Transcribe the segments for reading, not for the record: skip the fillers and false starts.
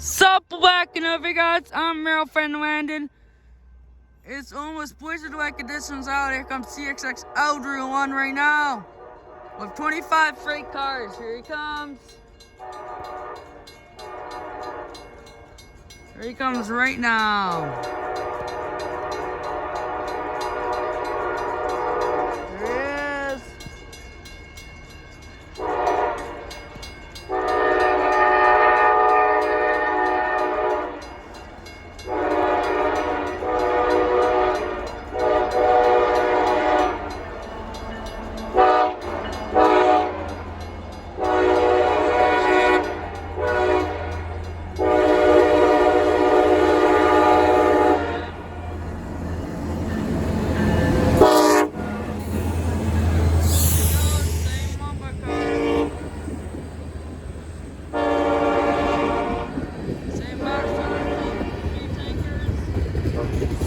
Sup, Black and over, guys. I'm real friend Landon. It's almost blizzard-like conditions out. Here comes CSX L301 right now with 25 freight cars. Here he comes. Here he comes right now. There he is.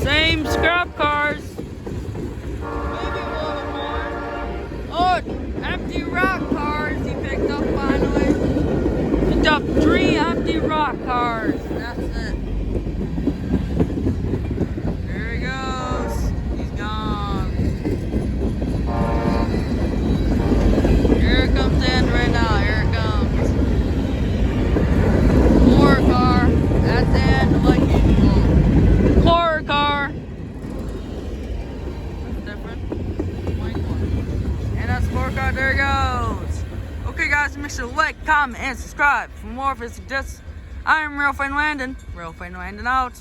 Same scrap cars. Maybe a little more. Oh, empty rock cars he picked up finally. Picked up 3 empty rock cars. That's it. There he goes. He's gone. Here comes the end right now. Here it comes. More car. That's the end like usual. Core car. And that's scorecard. There it goes. Okay, guys, make sure to like, comment, and subscribe for more of his suggestions. I am Real Friend Landon. Real Friend Landon out.